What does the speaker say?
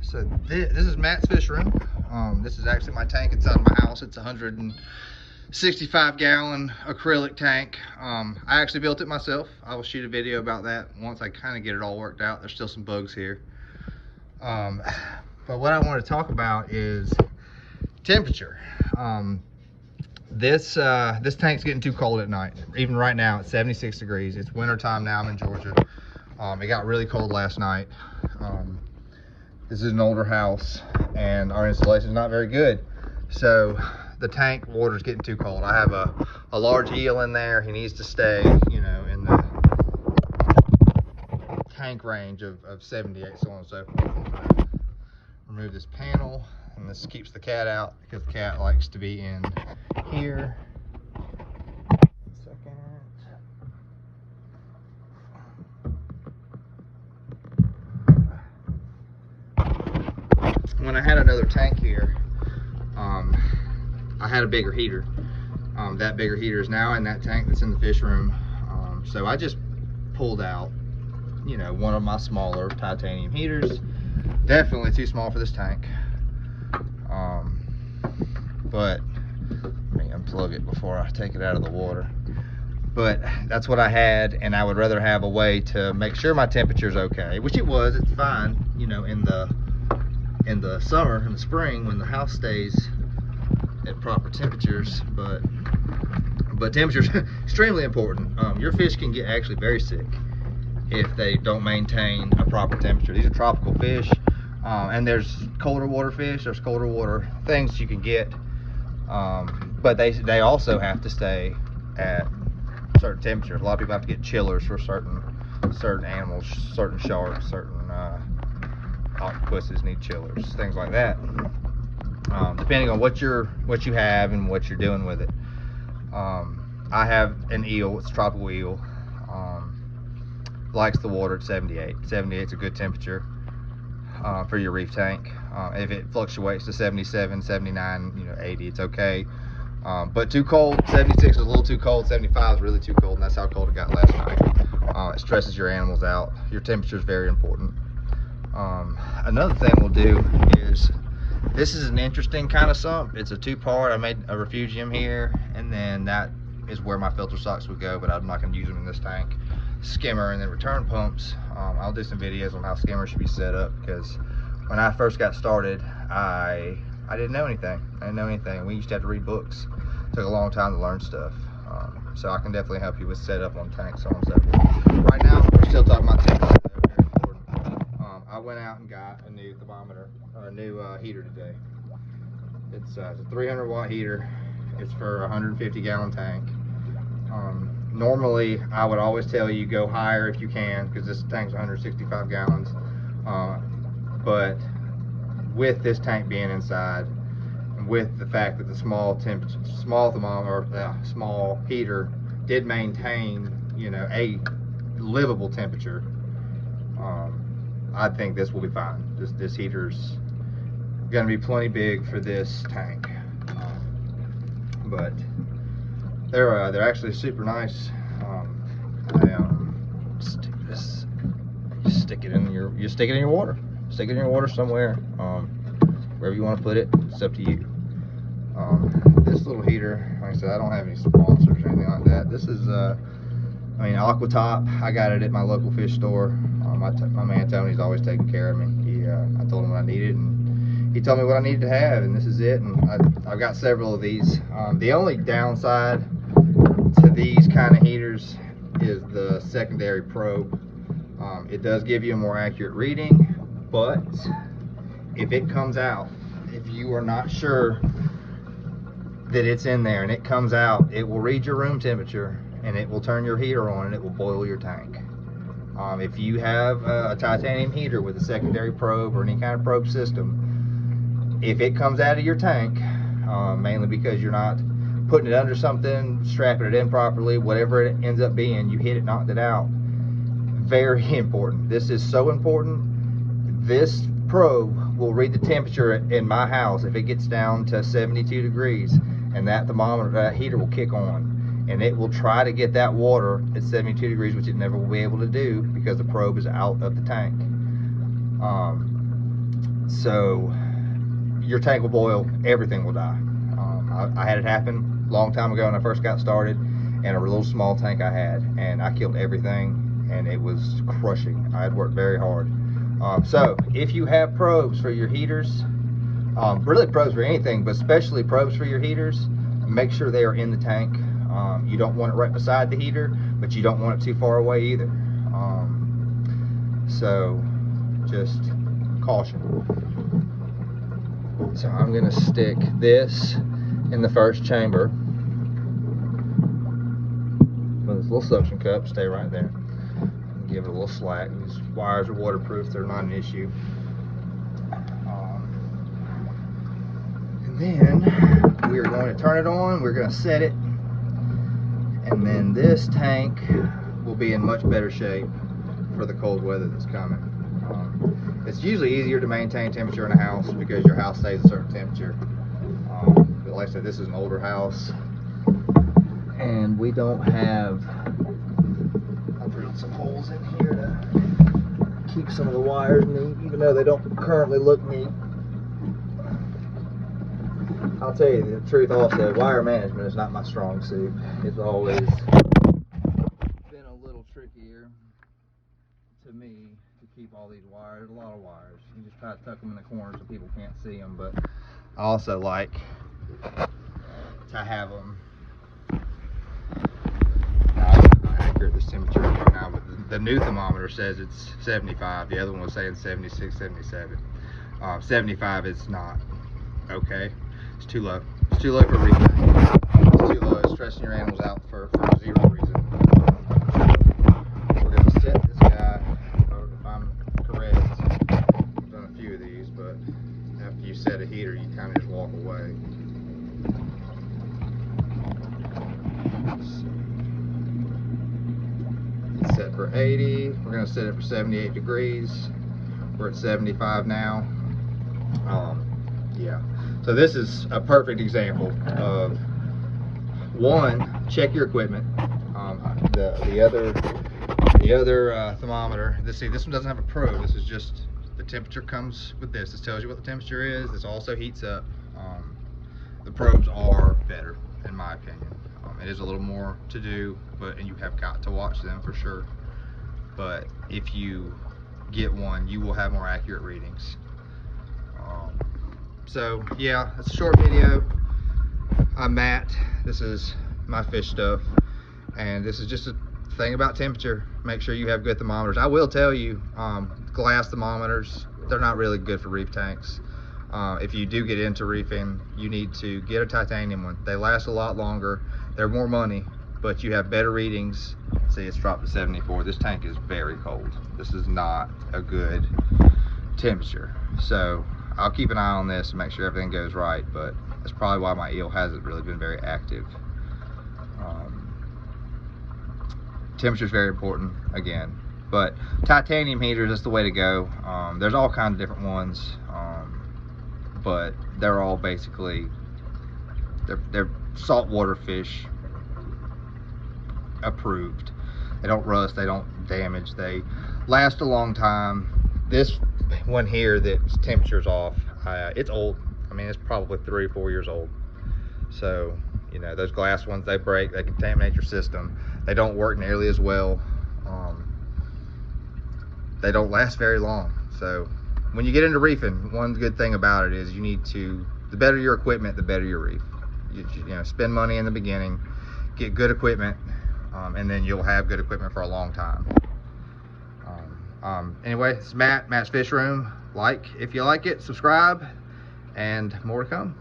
So this is Matt's fish room. This is actually my tank inside my house. It's a 165 gallon acrylic tank. I actually built it myself. I will shoot a video about that once I kind of get it all worked out. There's still some bugs here. But what I want to talk about is temperature. This tank's getting too cold at night. Even right now it's 76 degrees. It's winter time now. I'm in Georgia. It got really cold last night. This is an older house and our insulation is not very good. So the tank water's getting too cold. I have a large eel in there. He needs to stay, you know, in the tank range of 78, so on and so forth. Remove this panel, and this keeps the cat out because the cat likes to be in here. When I had another tank here, I had a bigger heater. That bigger heater is now in that tank that's in the fish room. So I just pulled out, you know, one of my smaller titanium heaters. Definitely too small for this tank. But let me unplug it before I take it out of the water. But that's what I had, and I would rather have a way to make sure my temperature's okay, which it was. It's fine, you know, in the summer, in the spring, when the house stays at proper temperatures. But temperature's extremely important. Your fish can get actually very sick if they don't maintain a proper temperature. These are tropical fish, and there's colder water fish, there's colder water things you can get, but they also have to stay at certain temperatures. A lot of people have to get chillers for certain animals, certain sharks, certain octopuses need chillers, things like that, depending on what you have and what you're doing with it. I have an eel. It's a tropical eel. Likes the water at 78. 78 is a good temperature for your reef tank. If it fluctuates to 77, 79, you know, 80, it's okay. But too cold, 76 is a little too cold, 75 is really too cold, and that's how cold it got last night. It stresses your animals out. Your temperature is very important. Another thing we'll do is, this is an interesting kind of sump. It's a two-part. I made a refugium here, and then that is where my filter socks would go, but I'm not going to use them in this tank. Skimmer and then return pumps. I'll do some videos on how skimmers should be set up, because when I first got started, I didn't know anything. I didn't know anything. We used to have to read books. It took a long time to learn stuff. So I can definitely help you with setup on tanks, so on and so forth. Right now, we're still talking about temperature. I went out and got a new thermometer, or a new heater today. It's a 300 watt heater. It's for a 150 gallon tank. Normally, I would always tell you go higher if you can, because this tank's 165 gallons. But with this tank being inside, and with the fact that the small thermometer, the small heater did maintain, you know, a livable temperature, I think this will be fine. This heater's gonna be plenty big for this tank. But they're actually super nice. Stick it in your water. Stick it in your water somewhere, wherever you want to put it. It's up to you. This little heater, like I said, I don't have any sponsors or anything like that. This is Aqua Top. I got it at my local fish store. My man Tony's always taking care of me. I told him what I needed, and he told me what I needed to have, and this is it. And I've got several of these. The only downside to these kind of heaters is the secondary probe. It does give you a more accurate reading, but if it comes out, if you are not sure that it's in there and it comes out, it will read your room temperature and it will turn your heater on and it will boil your tank. If you have a titanium heater with a secondary probe or any kind of probe system, if it comes out of your tank, mainly because you're not putting it under something, strapping it in properly, whatever it ends up being, you hit it, knocked it out. Very important. This is so important. This probe will read the temperature in my house if it gets down to 72 degrees, and that thermometer, that heater will kick on, and it will try to get that water at 72 degrees, which it never will be able to do because the probe is out of the tank. So your tank will boil, everything will die. I had it happen a long time ago when I first got started in a little small tank I had, and I killed everything, and it was crushing. I had worked very hard. So if you have probes for your heaters, really probes for anything, but especially probes for your heaters, make sure they are in the tank. You don't want it right beside the heater, but you don't want it too far away either. So just caution. So I'm gonna stick this in the first chamber with this little suction cup. Stay right there. Give it a little slack. These wires are waterproof, they're not an issue. And then we're going to turn it on, we're going to set it, and then this tank will be in much better shape for the cold weather that's coming. It's usually easier to maintain temperature in a house because your house stays a certain temperature. But like I said, this is an older house, and we don't have, I drilled some holes in here to keep some of the wires neat, even though they don't currently look neat. I'll tell you the truth also, wire management is not my strong suit. It's always been a little trickier to me to keep all these wires, a lot of wires. You just try to tuck them in the corner so people can't see them, but I also like to have them. Now, I'm not accurate this temperature right now, but the new thermometer says it's 75. The other one was saying 76, 77. 75 is not okay. It's too low. It's too low for reef. It's too low. It's stressing your animals out for zero reason. We're going to set this guy, if I'm correct, I've done a few of these, but after you set a heater, you kind of just walk away. It's set for 80. We're going to set it for 78 degrees. We're at 75 now. Yeah. So this is a perfect example of, one, check your equipment. The other thermometer, this one doesn't have a probe. This is just the temperature comes with this. This tells you what the temperature is. This also heats up. The probes are better, in my opinion. It is a little more to do, and you have got to watch them for sure. But if you get one, you will have more accurate readings. So yeah, it's a short video. I'm Matt. This is my fish stuff, and this is just a thing about temperature. Make sure you have good thermometers. I will tell you, glass thermometers, they're not really good for reef tanks. If you do get into reefing, you need to get a titanium one. They last a lot longer. They're more money, but you have better readings. See, it's dropped to 74. This tank is very cold. This is not a good temperature. So I'll keep an eye on this and make sure everything goes right, but that's probably why my eel hasn't really been very active. Temperature is very important again, but titanium heaters, that's the way to go. There's all kinds of different ones, but they're all basically, they're saltwater fish approved. They don't rust, they don't damage, they last a long time. This one here that's temperature's off, it's old. I mean, it's probably 3 or 4 years old. So, you know, those glass ones, they break, they contaminate your system. They don't work nearly as well. They don't last very long. So when you get into reefing, one good thing about it is you need to, the better your equipment, the better your reef. You know, spend money in the beginning, get good equipment, and then you'll have good equipment for a long time. Anyway, it's Matt's Fish Room. Like if you like it, subscribe, and more to come.